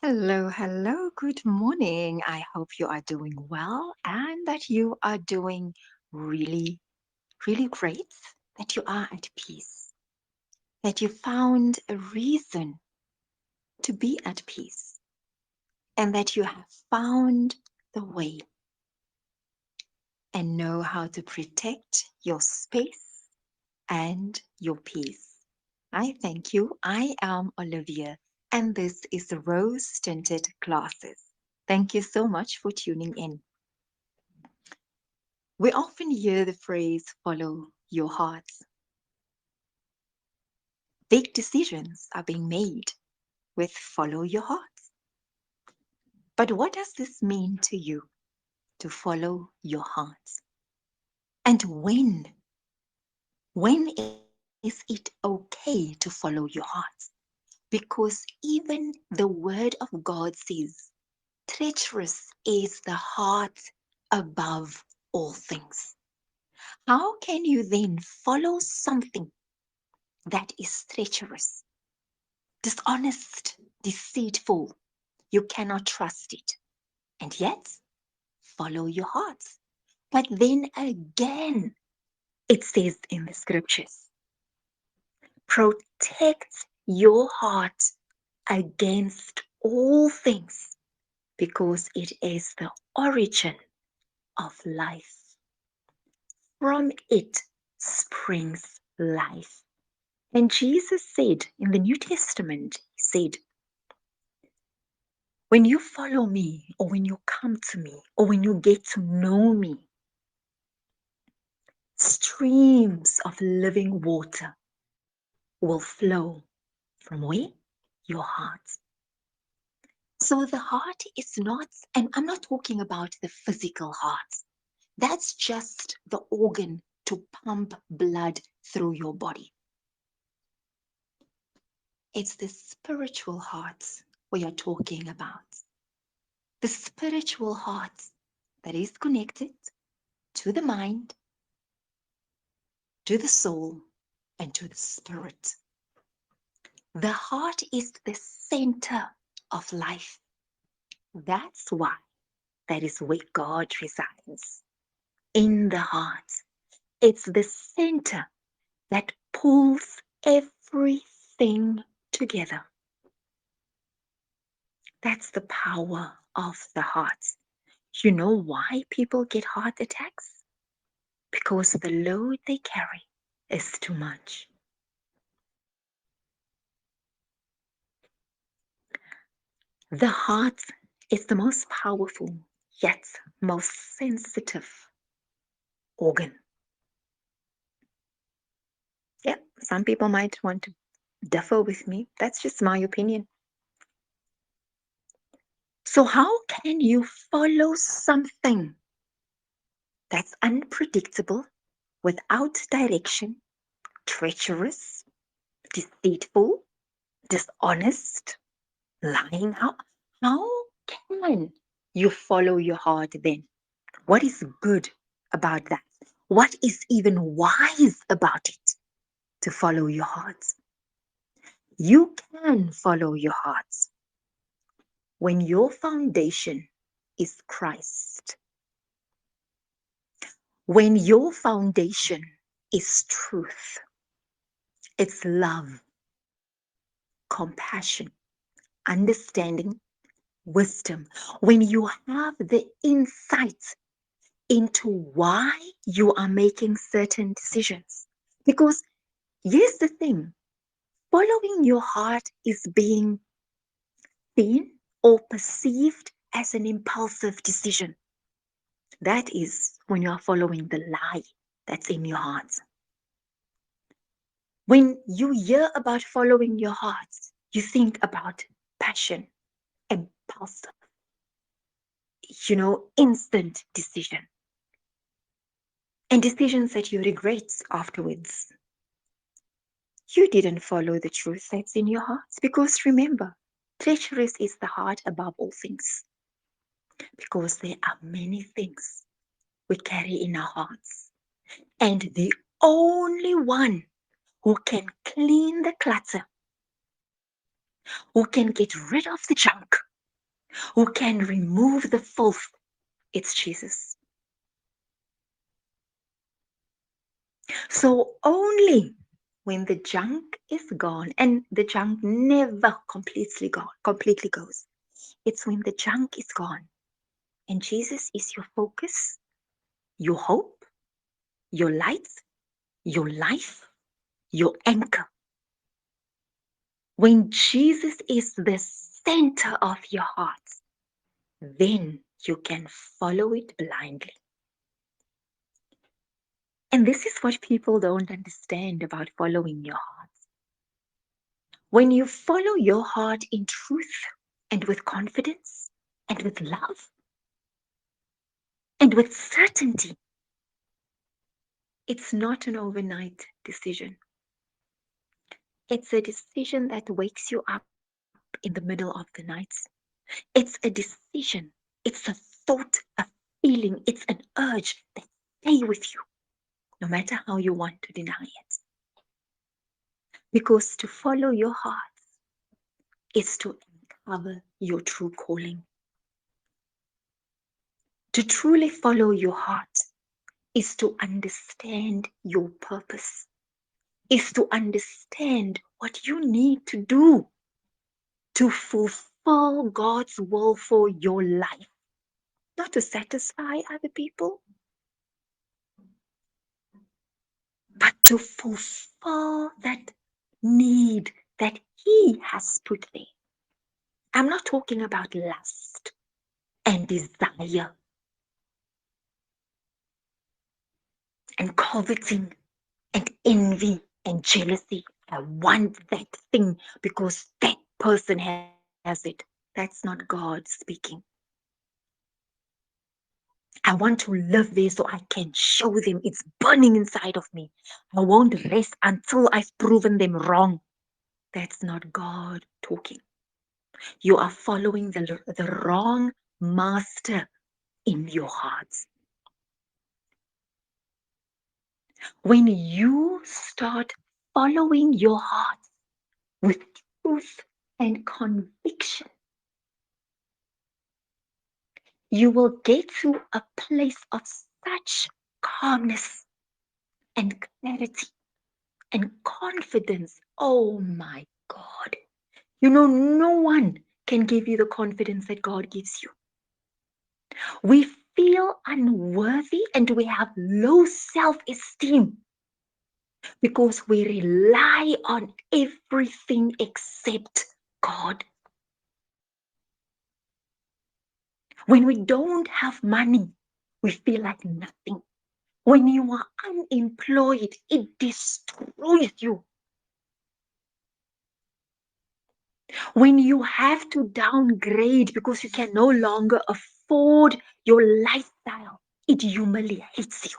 Hello, hello, good morning. I hope you are doing well and that you are doing really, really great, that you are at peace, that you found a reason to be at peace, and that you have found the way and know how to protect your space and your peace. I thank you. I am Olivia, and this is the Rose Tinted Glasses. Thank you so much for tuning in. We often hear the phrase follow your heart. Big decisions are being made with follow your heart. But what does this mean to you to follow your heart? And when is it okay to follow your heart? Because even the word of God says, treacherous is the heart above all things. How can you then follow something that is treacherous, dishonest, deceitful? You cannot trust it. And yet, follow your heart. But then again, it says in the scriptures, protect your heart against all things because it is the origin of life. From it springs life. And Jesus said in the New Testament, He said, when you follow me, or when you come to me, or when you get to know me, streams of living water will flow from where? Your heart. So the heart is not, and I'm not talking about the physical heart. That's just the organ to pump blood through your body. It's the spiritual heart we are talking about. The spiritual heart that is connected to the mind, to the soul, and to the spirit. The heart is the center of life. That's why that is where God resides, in the heart. It's the center that pulls everything together. That's the power of the heart. You know why people get heart attacks? Because the load they carry is too much. The heart is the most powerful yet most sensitive organ. Yeah, some people might want to differ with me. That's just my opinion. So, how can you follow something that's unpredictable, without direction, treacherous, deceitful, dishonest, lying? How can you follow your heart then? What is good about that? What is even wise about it to follow your heart? You can follow your heart when your foundation is Christ, when your foundation is truth, it's love, compassion, understanding, wisdom, when you have the insight into why you are making certain decisions. Because here's the thing, following your heart is being seen or perceived as an impulsive decision. That is when you are following the lie that's in your heart. When you hear about following your heart, you think about passion, impulsive, instant decision, and decisions that you regret afterwards. You didn't follow the truth that's in your heart because remember, treacherous is the heart above all things because there are many things we carry in our hearts. And the only one who can clean the clutter, who can get rid of the junk, who can remove the filth. It's Jesus. So only when the junk is gone, and the junk never completely goes. It's when the junk is gone and Jesus is your focus, your hope, your light, your life, your anchor. When Jesus is the center of your heart, then you can follow it blindly. And this is what people don't understand about following your heart. When you follow your heart in truth and with confidence and with love and with certainty, it's not an overnight decision. It's a decision that wakes you up in the middle of the night. It's a decision. It's a thought, a feeling. It's an urge that stay with you, no matter how you want to deny it. Because to follow your heart is to uncover your true calling. To truly follow your heart is to understand your purpose, is to understand what you need to do to fulfill God's will for your life, not to satisfy other people, but to fulfill that need that He has put there. I'm not talking about lust and desire and coveting and envy and jealousy. I want that thing because that person has it. That's not God speaking. I want to live there so I can show them it's burning inside of me. I won't rest until I've proven them wrong. That's not God talking. You are following the wrong master in your heart. When you start following your heart with truth and conviction, you will get to a place of such calmness and clarity and confidence. Oh my God. You know, no one can give you the confidence that God gives you. We feel unworthy and we have low self esteem because we rely on everything except God. When we don't have money, we feel like nothing. When you are unemployed, it destroys you. When you have to downgrade because you can no longer afford your lifestyle, it humiliates you.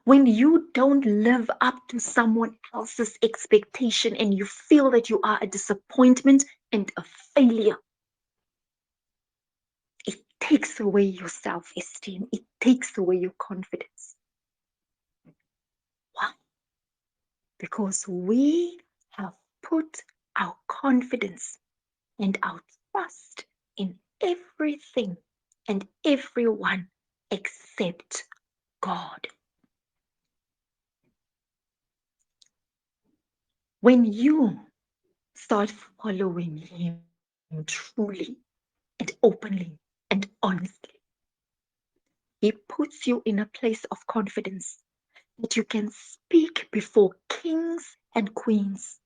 When you don't live up to someone else's expectation and you feel that you are a disappointment and a failure, it takes away your self esteem, it takes away your confidence. Why? Because we have put our confidence and our trust in everything and everyone except God. When you start following Him truly and openly and honestly, He puts you in a place of confidence that you can speak before kings and queens.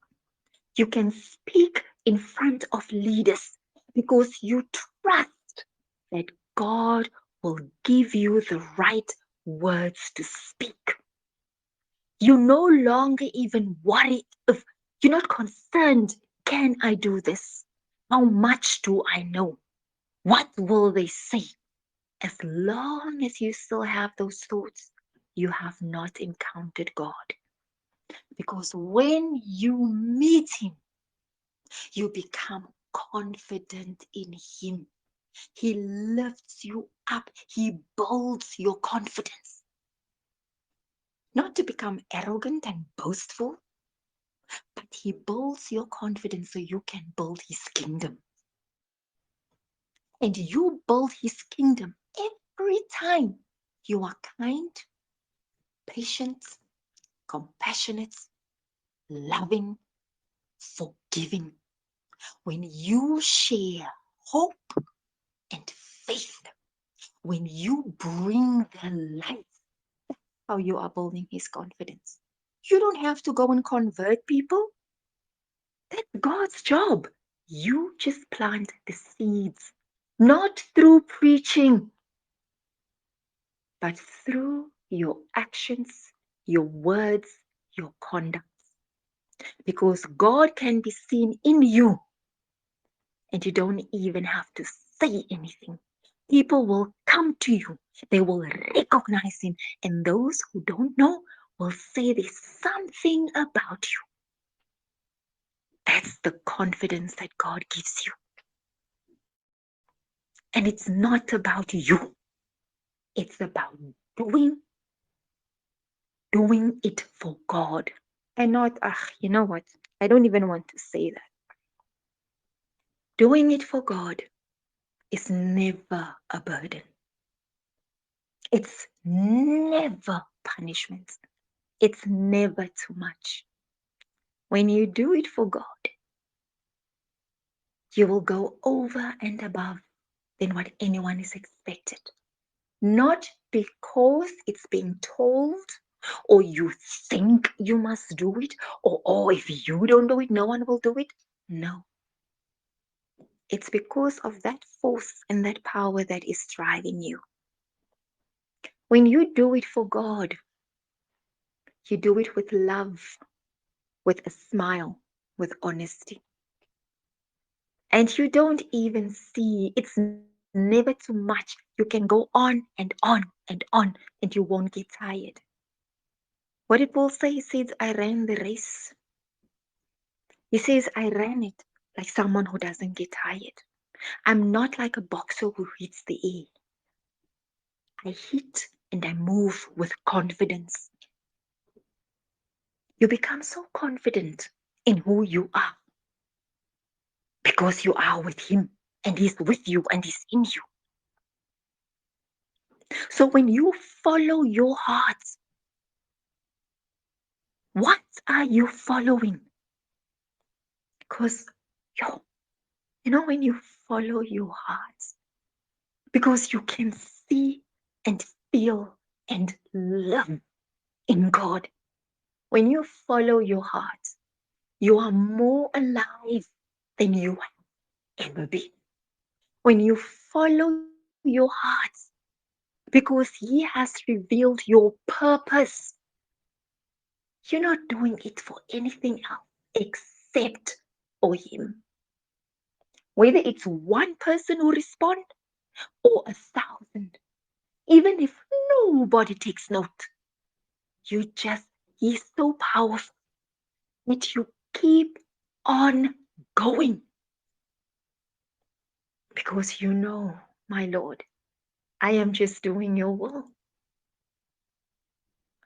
You can speak in front of leaders because you trust that God will give you the right words to speak. You no longer even worry if you're not concerned. Can I do this? How much do I know? What will they say? As long as you still have those thoughts, you have not encountered God. Because when you meet Him, you become confident in Him. He lifts you up, He builds your confidence. Not to become arrogant and boastful, but He builds your confidence so you can build His kingdom. and you build his kingdom every time you are kind, patient, compassionate, loving, forgiving. When you share hope and faith, when you bring the light, how you are building his confidence. You don't have to go and convert people. That's God's job. You just plant the seeds, not through preaching, but through your actions, your words, your conduct. Because God can be seen in you, and you don't even have to say anything. People will come to you, they will recognize him, and those who don't know will say there's something about you. That's the confidence that God gives you. And it's not about you. It's about doing it for God. And not, you know what? I don't even want to say that. Doing it for God is never a burden. It's never punishment. It's never too much. When you do it for God, you will go over and above than what anyone is expected. Not because it's being told or you think you must do it, or oh, if you don't do it, no one will do it. No. It's because of that force and that power that is driving you. When you do it for God, you do it with love, with a smile, with honesty. And you don't even see, it's never too much. You can go on and on and on, and you won't get tired. What did Paul say? He says, I ran the race. He says, I ran it like someone who doesn't get tired. I'm not like a boxer who hits the air. I hit and I move with confidence. You become so confident in who you are because you are with him and he's with you and he's in you. So when you follow your heart, what are you following? Because when you follow your heart, because you can see and feel and love in God. When you follow your heart, you are more alive than you have ever been. When you follow your heart, because He has revealed your purpose, you're not doing it for anything else except for Him. Whether it's one person who responds or 1,000, even if nobody takes note, He's so powerful that you keep on going. Because my Lord, I am just doing your will.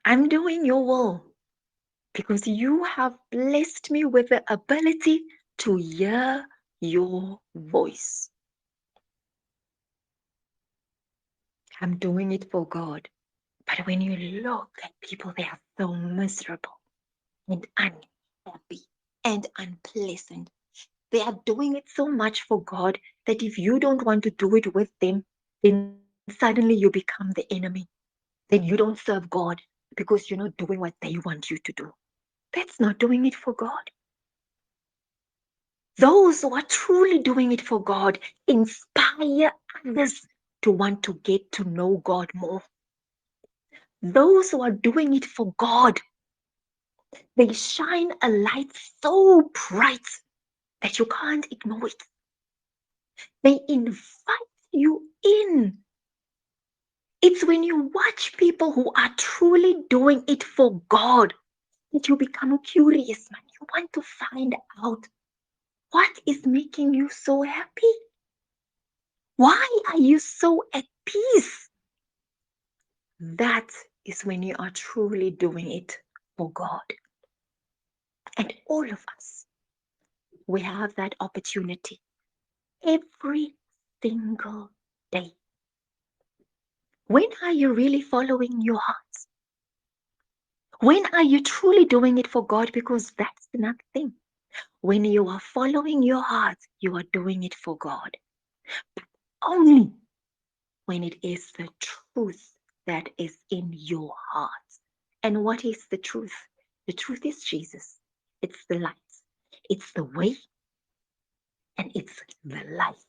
I'm doing your will because you have blessed me with the ability to hear your voice. I'm doing it for God. But when you look at people, they are so miserable and unhappy and unpleasant. They are doing it so much for God that if you don't want to do it with them, then suddenly you become the enemy. Then you don't serve God because you're not doing what they want you to do. That's not doing it for God. Those who are truly doing it for God inspire others to want to get to know God more. Those who are doing it for God, they shine a light so bright that you can't ignore it. They invite you in. It's when you watch people who are truly doing it for God that you become curious, man. You want to find out what is making you so happy. Why are you so at peace? That is when you are truly doing it for God. And all of us, we have that opportunity every single day. When are you really following your heart? When are you truly doing it for God? Because that's another thing. When you are following your heart, you are doing it for God. But only when it is the truth that is in your heart. And what is the truth? The truth is Jesus. It's the light. It's the way. And it's the life.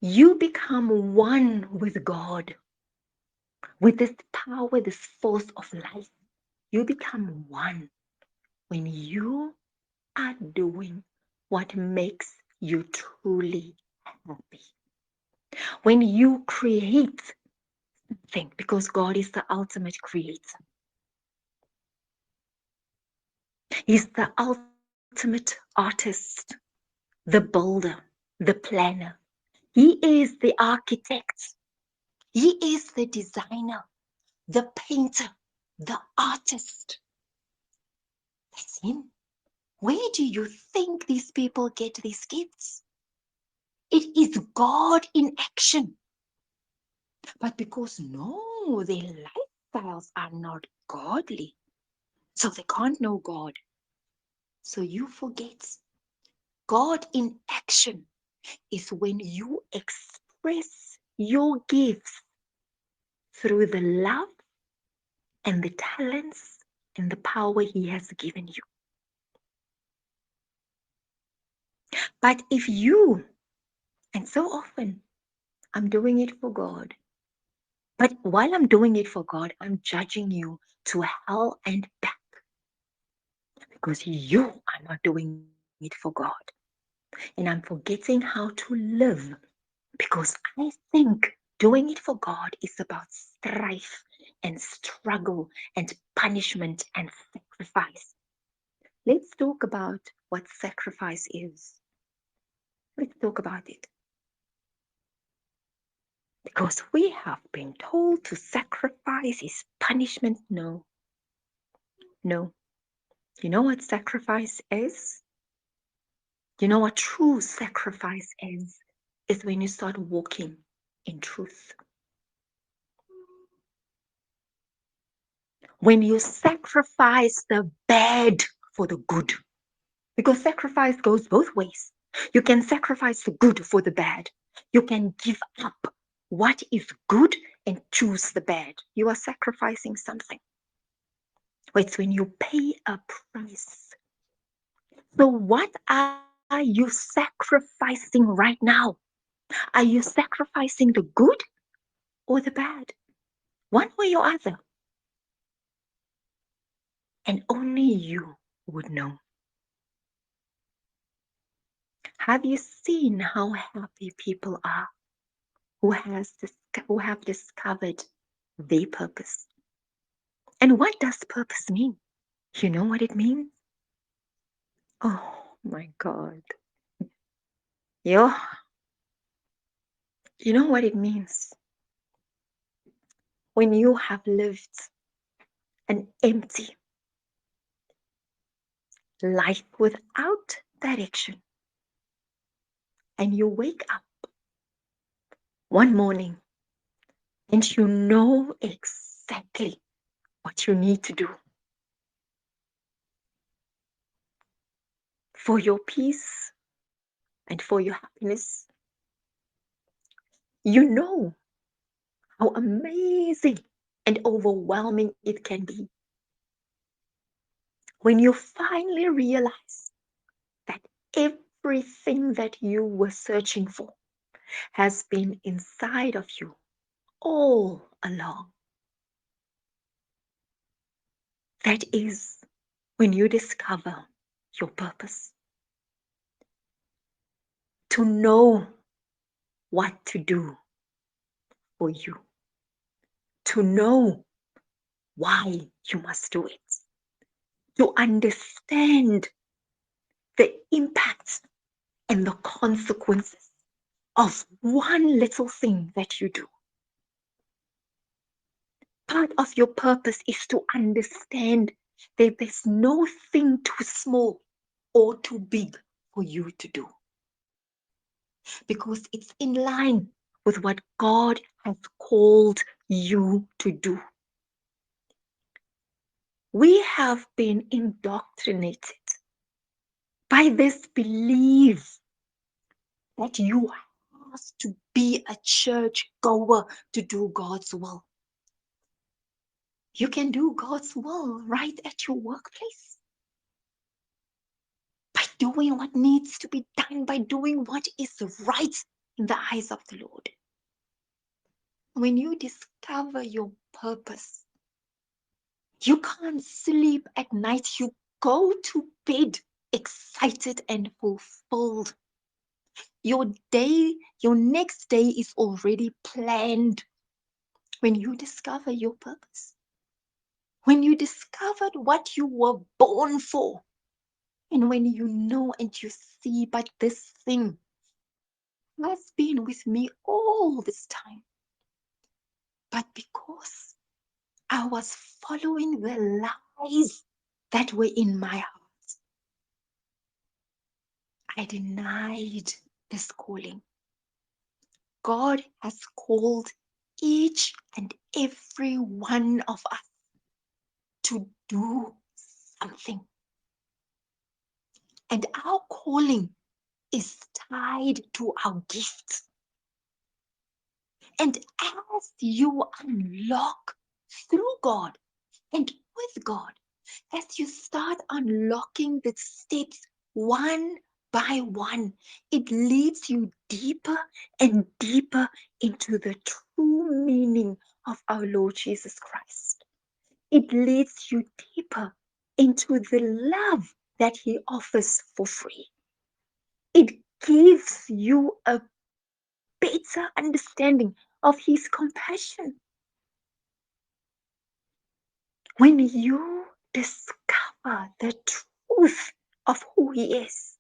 You become one with God, with this power, this force of life. You become one when you are doing what makes you truly happy. When you create something, because God is the ultimate creator, He's the ultimate artist, the builder, the planner. He is the architect. He is the designer, the painter, the artist. That's Him. Where do you think these people get these gifts? It is God in action. But because no, their lifestyles are not godly, so they can't know God. So you forget. God in action is when you express your gifts through the love and the talents and the power He has given you. But if you, and so often, I'm doing it for God, but while I'm doing it for God, I'm judging you to hell and back because you are not doing it for God. And I'm forgetting how to live because I think doing it for God is about strife and struggle and punishment and sacrifice. Let's talk about what sacrifice is. Let's talk about it. Because we have been told to sacrifice is punishment. No, no. You know what sacrifice is? You know what true sacrifice is? Is when you start walking in truth. When you sacrifice the bad for the good. Because sacrifice goes both ways. You can sacrifice the good for the bad. You can give up what is good and choose the bad. You are sacrificing something. It's when you pay a price. So, what are you sacrificing right now? Are you sacrificing the good or the bad? One way or other. And only you would know. Have you seen how happy people are who have discovered their purpose? And what does purpose mean? You know what it means? Oh my God. Yo, you know what it means? When you have lived an empty life without direction and you wake up one morning and you know exactly what you need to do for your peace and for your happiness. You know how amazing and overwhelming it can be when you finally realize that everything that you were searching for has been inside of you all along. That is when you discover your purpose. To know what to do for you. To know why you must do it. To understand the impacts and the consequences of one little thing that you do. Part of your purpose is to understand that there's no thing too small or too big for you to do because it's in line with what God has called you to do. We have been indoctrinated by this belief that you have to be a church goer to do God's will. You can do God's will right at your workplace by doing what needs to be done, by doing what is right in the eyes of the Lord. When you discover your purpose, you can't sleep at night. You go to bed excited and fulfilled. Your day, your next day is already planned when you discover your purpose. When you discovered what you were born for, and when you know and you see, but this thing has been with me all this time. But because I was following the lies that were in my heart, I denied this calling. God has called each and every one of us to do something. And our calling is tied to our gifts. And as you unlock through God and with God, as you start unlocking the steps one by one, it leads you deeper and deeper into the true meaning of our Lord Jesus Christ. It leads you deeper into the love that He offers for free. It gives you a better understanding of His compassion. When you discover the truth of who He is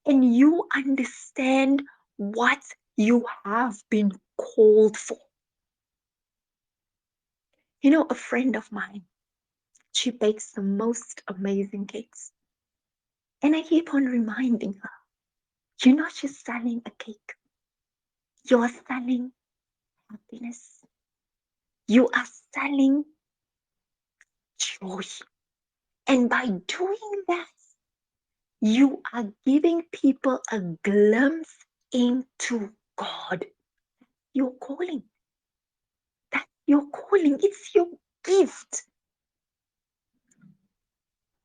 and you understand what you have been called for. You know, a friend of mine, she bakes the most amazing cakes. And I keep on reminding her, you're not just selling a cake, you are selling happiness. You are selling joy. And by doing that, you are giving people a glimpse into God. Your calling. That's your calling. It's your gift.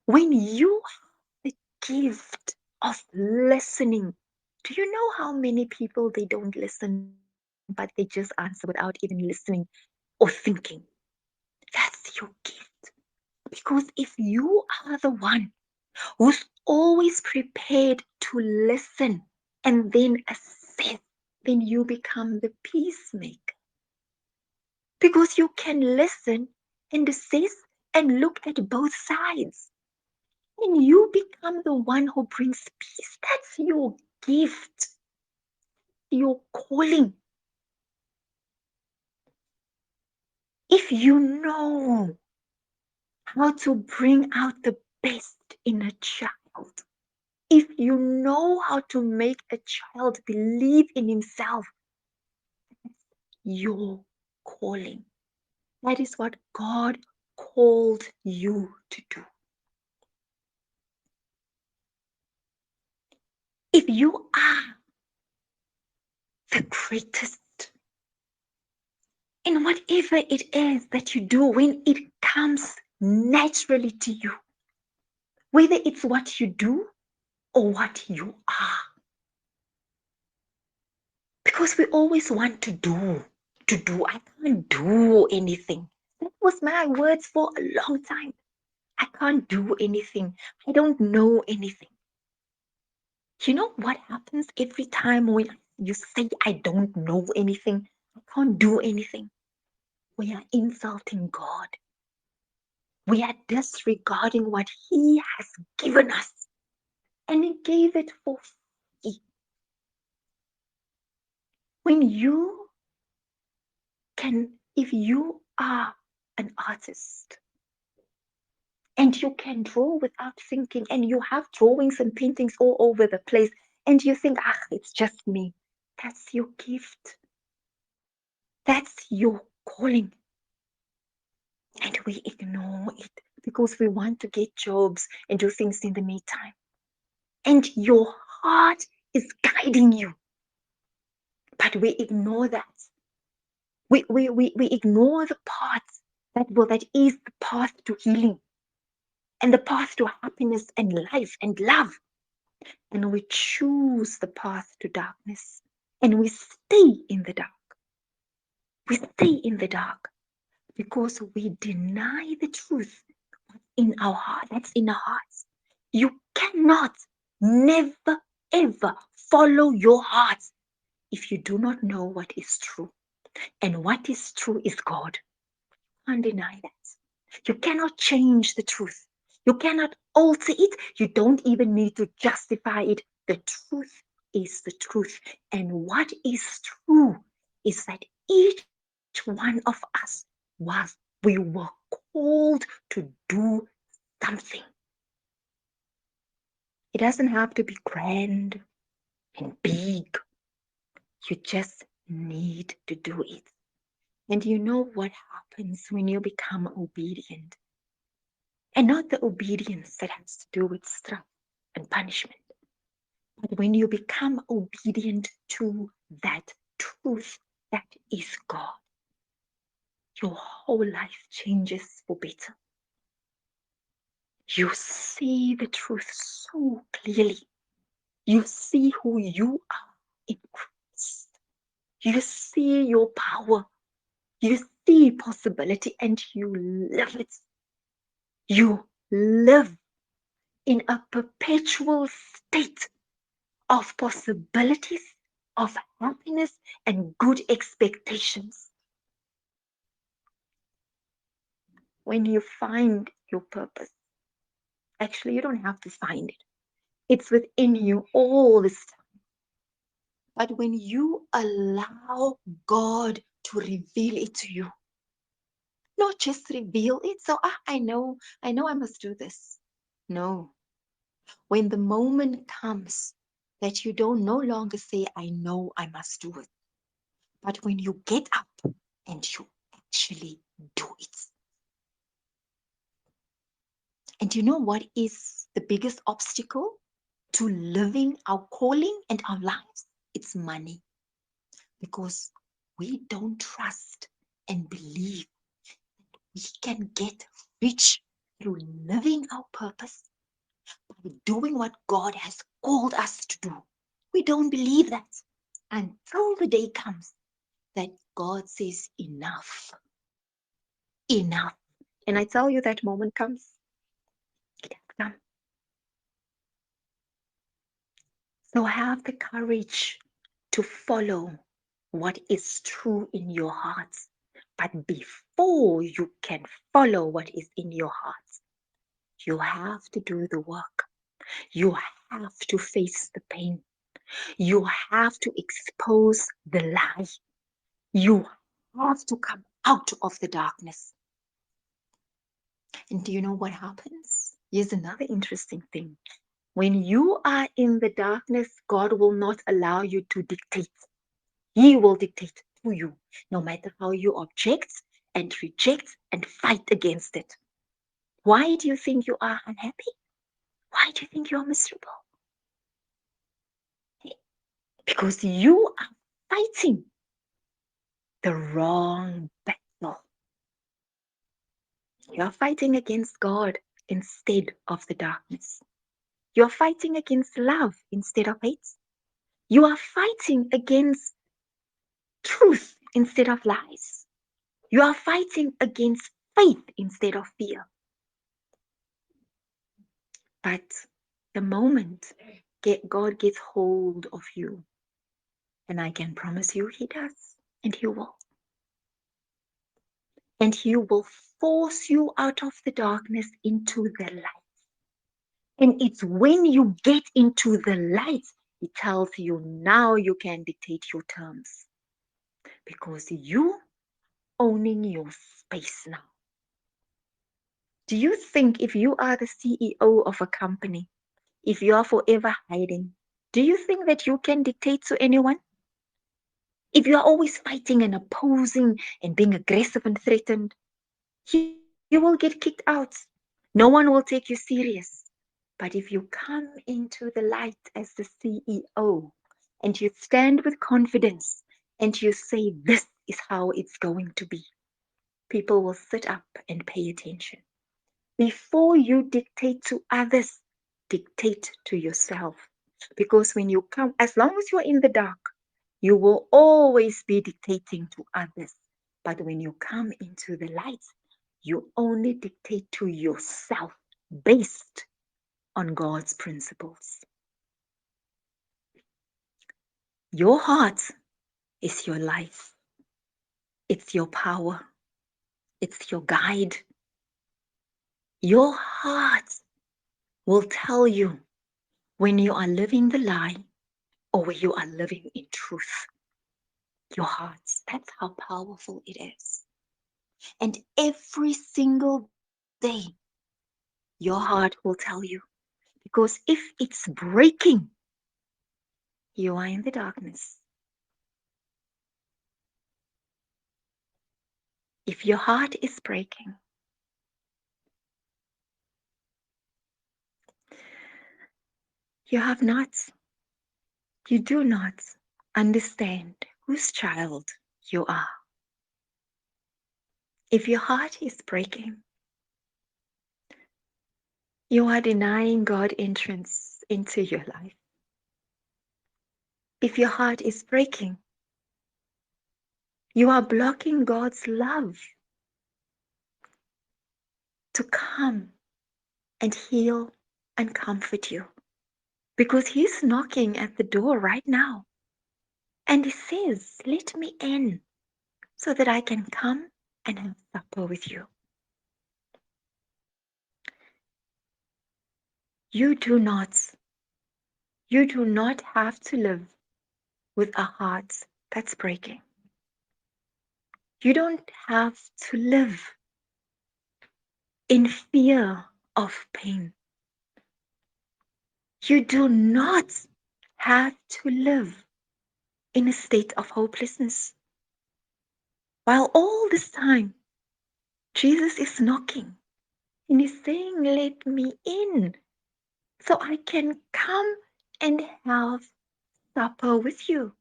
When you have the gift of listening, do you know how many people they don't listen, but they just answer without even listening or thinking? That's your gift. Because if you are the one who's always prepared to listen and then assess, then you become the peacemaker. Because you can listen and assess and look at both sides. And you become the one who brings peace. That's your gift, your calling. If you know how to bring out the best in a child, if you know how to make a child believe in himself, your calling. That is what God called you to do. If you are the greatest in whatever it is that you do, when it comes naturally to you, whether it's what you do or what you are, because we always want to do. I can't do anything. That was my words for a long time. I can't do anything. I don't know anything. You know what happens every time when you say, I don't know anything, I can't do anything? We are insulting God. We are disregarding what He has given us. And He gave it for free. When you can, if you are an artist, And you can draw without thinking, and you have drawings and paintings all over the place, and you think, ah, it's just me. That's your gift. That's your calling. And we ignore it because we want to get jobs and do things in the meantime. And your heart is guiding you. But we ignore that. We ignore the path that is the path to healing and the path to happiness and life and love. And we choose the path to darkness. And we stay in the dark. We stay in the dark because we deny the truth in our heart. That's in our hearts. You cannot, never, ever follow your heart if you do not know what is true. And what is true is God. You can't deny that. You cannot change the truth. You cannot alter it. You don't even need to justify it. The truth is the truth. And what is true is that each one of us we were called to do something. It doesn't have to be grand and big. You just need to do it. And you know what happens when you become obedient? And not the obedience that has to do with struggle and punishment, but when you become obedient to that truth that is God, your whole life changes for better. You see the truth so clearly. You see who you are in Christ. You see your power. You see possibility and you live it. You live in a perpetual state of possibilities, of happiness, and good expectations. When you find your purpose, actually, you don't have to find it, it's within you all this time. But when you allow God to reveal it to you, not just reveal it, so I know I must do this. No. When the moment comes that you don't no longer say, I know I must do it, but when you get up and you actually do it. And you know what is the biggest obstacle to living our calling and our lives? It's money. Because we don't trust and believe we can get rich through living our purpose by doing what God has called us to do. We don't believe that until the day comes that God says, enough, enough. And I tell you, that moment comes. It has come. So have the courage to follow what is true in your heart. But before you can follow what is in your heart, you have to do the work. You have to face the pain. You have to expose the lie. You have to come out of the darkness. And do you know what happens? Here's another interesting thing. When you are in the darkness, God will not allow you to dictate. He will dictate to you, no matter how you object and reject and fight against it. Why do you think you are unhappy? Why do you think you are miserable? Because you are fighting the wrong battle. You are fighting against God instead of the darkness. You are fighting against love instead of hate. You are fighting against truth instead of lies. You are fighting against faith instead of fear. But the moment God gets hold of you, and I can promise you He does, and He will. And He will force you out of the darkness into the light. And it's when you get into the light, He tells you now you can dictate your terms. Because you owning your space now. Do you think if you are the CEO of a company, if you are forever hiding, do you think that you can dictate to anyone? If you are always fighting and opposing and being aggressive and threatened, you will get kicked out. No one will take you serious. But if you come into the light as the CEO and you stand with confidence and you say, "This is how it's going to be," people will sit up and pay attention. Before you dictate to others, dictate to yourself. Because when you come, as long as you're in the dark, you will always be dictating to others. But when you come into the light, you only dictate to yourself based on God's principles. Your heart is your life, it's your power, it's your guide. Your heart will tell you when you are living the lie or when you are living in truth. Your heart, that's how powerful it is. And every single day, your heart will tell you. Because if it's breaking, you are in the darkness. If your heart is breaking, you have not, you do not understand whose child you are. If your heart is breaking, you are denying God entrance into your life. If your heart is breaking, you are blocking God's love to come and heal and comfort you. Because He's knocking at the door right now. And He says, "Let me in so that I can come and have supper with you." You do not, you do not have to live with a heart that's breaking. You don't have to live in fear of pain. You do not have to live in a state of hopelessness. While all this time, Jesus is knocking and He's saying, "Let me in so I can come and have supper with you."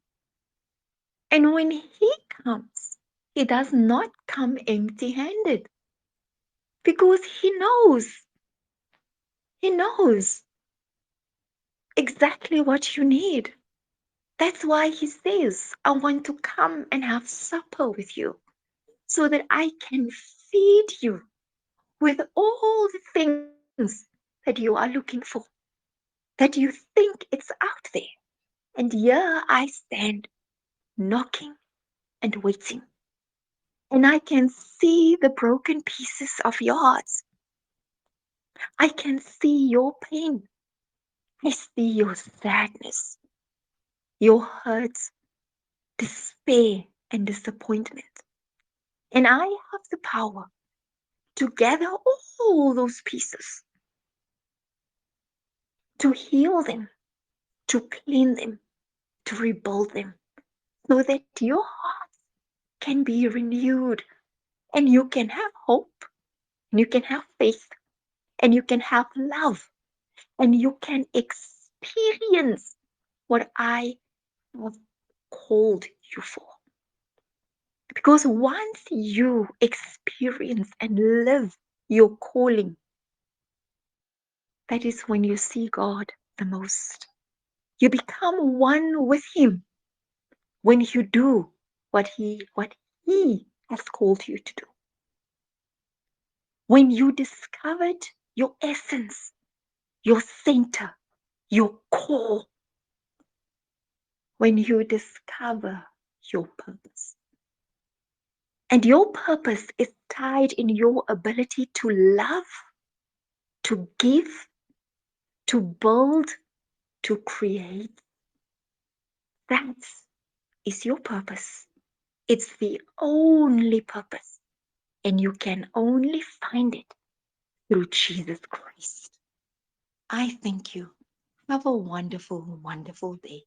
And when He comes, He does not come empty handed because He knows exactly what you need. That's why He says, "I want to come and have supper with you so that I can feed you with all the things that you are looking for, that you think it's out there. And here I stand knocking and waiting. And I can see the broken pieces of your hearts. I can see your pain. I see your sadness, your hurts, despair, and disappointment. And I have the power to gather all those pieces, to heal them, to clean them, to rebuild them, so that your heart can be renewed and you can have hope and you can have faith and you can have love and you can experience what I have called you for. Because once you experience and live your calling, that is when you see God the most. You become one with Him when you do what He has called you to do. When you discovered your essence, your center, your core, when you discover your purpose. And your purpose is tied in your ability to love, to give, to build, to create. That is your purpose. It's the only purpose. And you can only find it through Jesus Christ. I thank you. Have a wonderful, wonderful day.